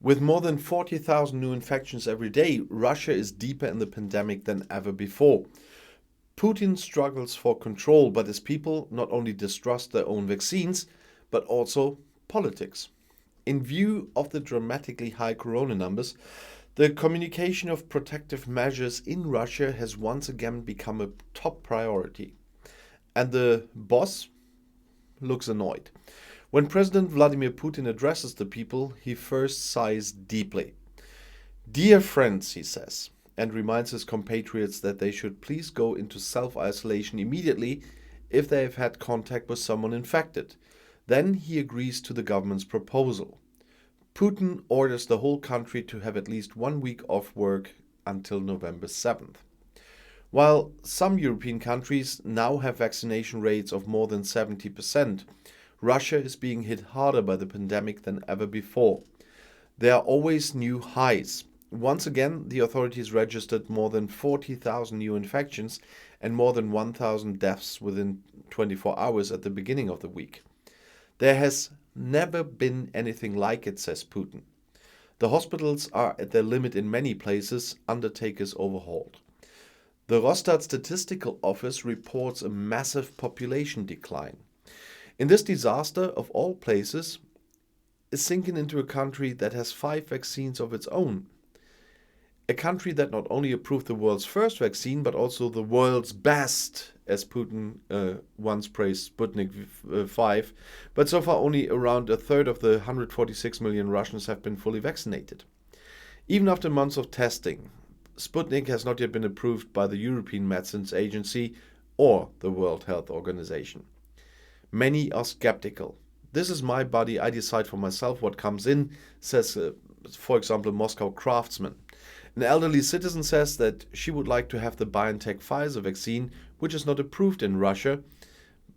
With more than 40,000 new infections every day, Russia is deeper in the pandemic than ever before. Putin struggles for control, but his people not only distrust their own vaccines, but also politics. In view of the dramatically high corona numbers, the communication of protective measures in Russia has once again become a top priority. And the boss looks annoyed. When President Vladimir Putin addresses the people, he first sighs deeply. Dear friends, he says, and reminds his compatriots that they should please go into self-isolation immediately if they have had contact with someone infected. Then he agrees to the government's proposal. Putin orders the whole country to have at least 1 week off work until November 7th. While some European countries now have vaccination rates of more than 70%, Russia is being hit harder by the pandemic than ever before. There are always new highs. Once again, the authorities registered more than 40,000 new infections and more than 1,000 deaths within 24 hours at the beginning of the week. There has never been anything like it, says Putin. The hospitals are at their limit in many places, undertakers overhauled. The Rosstat Statistical Office reports a massive population decline. In this disaster, of all places, is sinking into a country that has 5 vaccines of its own. A country that not only approved the world's first vaccine, but also the world's best, as Putin once praised Sputnik 5, but so far only around a third of the 146 million Russians have been fully vaccinated. Even after months of testing, Sputnik has not yet been approved by the European Medicines Agency or the World Health Organization. Many are skeptical. This is my body, I decide for myself what comes in, says, for example, Moscow craftsman. An elderly citizen says that she would like to have the BioNTech Pfizer vaccine, which is not approved in Russia,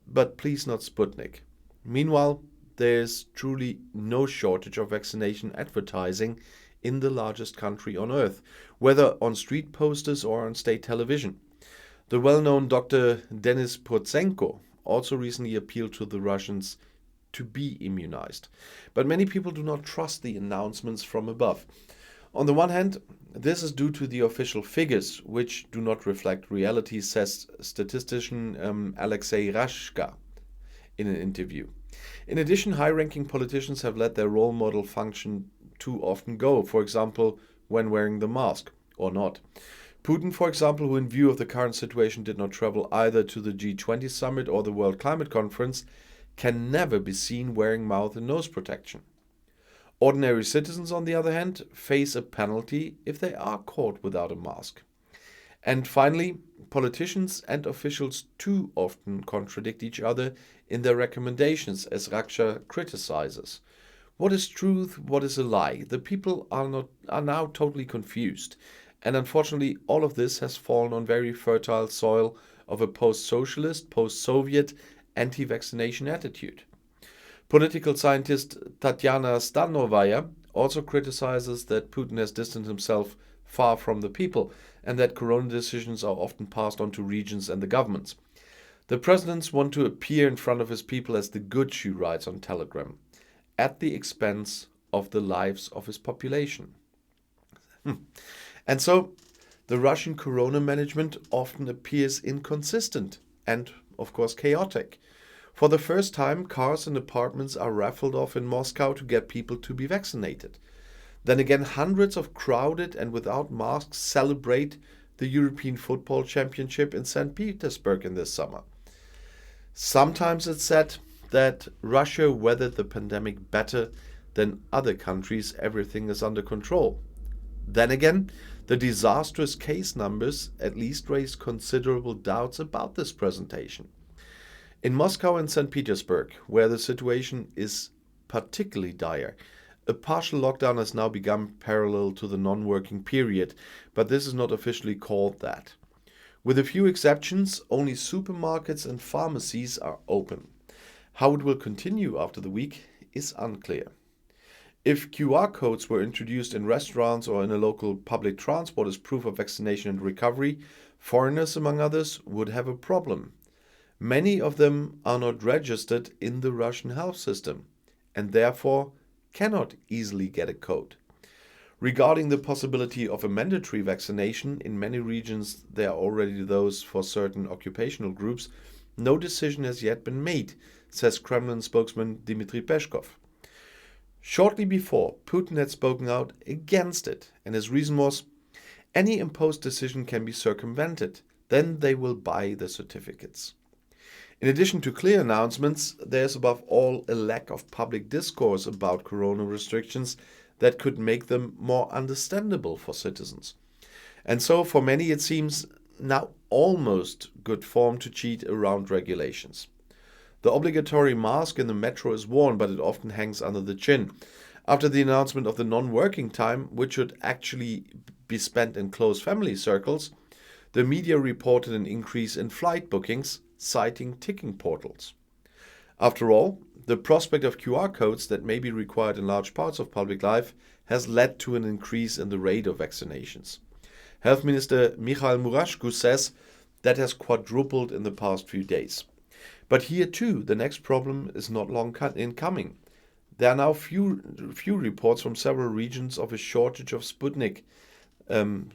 but please not Sputnik. Meanwhile, there is truly no shortage of vaccination advertising in the largest country on earth, whether on street posters or on state television. The well-known Dr. Denis Portsenko also recently appealed to the Russians to be immunized. But many people do not trust the announcements from above. On the one hand, this is due to the official figures, which do not reflect reality, says statistician Alexei Rashka in an interview. In addition, high-ranking politicians have let their role model function too often go, for example, when wearing the mask, or not. Putin, for example, who in view of the current situation did not travel either to the G20 summit or the World Climate Conference, can never be seen wearing mouth and nose protection. Ordinary citizens, on the other hand, face a penalty if they are caught without a mask. And finally, politicians and officials too often contradict each other in their recommendations, as Raksha criticizes. What is truth? What is a lie? The people are now totally confused. And unfortunately, all of this has fallen on very fertile soil of a post-socialist, post-Soviet, anti-vaccination attitude. Political scientist Tatyana Stanovaya also criticizes that Putin has distanced himself far from the people and that corona decisions are often passed on to regions and the governments. The presidents want to appear in front of his people as the good, she writes on Telegram, at the expense of the lives of his population. And so, the Russian corona management often appears inconsistent and, of course, chaotic. For the first time, cars and apartments are raffled off in Moscow to get people to be vaccinated. Then again, hundreds of crowded and without masks celebrate the European Football Championship in St. Petersburg in this summer. Sometimes it's said that Russia weathered the pandemic better than other countries, everything is under control. Then again, the disastrous case numbers at least raise considerable doubts about this presentation. In Moscow and St. Petersburg, where the situation is particularly dire, a partial lockdown has now begun parallel to the non-working period, but this is not officially called that. With a few exceptions, only supermarkets and pharmacies are open. How it will continue after the week is unclear. If QR codes were introduced in restaurants or in a local public transport as proof of vaccination and recovery, foreigners, among others, would have a problem. Many of them are not registered in the Russian health system and therefore cannot easily get a code. Regarding the possibility of a mandatory vaccination, in many regions there are already those for certain occupational groups. No decision has yet been made, says Kremlin spokesman Dmitry Peskov. Shortly before, Putin had spoken out against it, and his reason was, any imposed decision can be circumvented, then they will buy the certificates. In addition to clear announcements, there is above all a lack of public discourse about corona restrictions that could make them more understandable for citizens. And so for many it seems now almost good form to cheat around regulations. The obligatory mask in the metro is worn, but it often hangs under the chin. After the announcement of the non-working time, which should actually be spent in close family circles, the media reported an increase in flight bookings, citing ticking portals. After all, the prospect of QR codes that may be required in large parts of public life has led to an increase in the rate of vaccinations. Health Minister Michael Murashku says that has quadrupled in the past few days. But here too, the next problem is not long in coming. There are now few reports from several regions of a shortage of Sputnik, in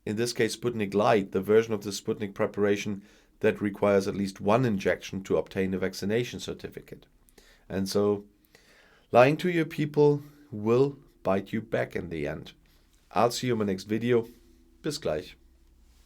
this case Sputnik Light, the version of the Sputnik preparation that requires at least one injection to obtain a vaccination certificate. And so, lying to your people will bite you back in the end. I'll see you in my next video. Bis gleich.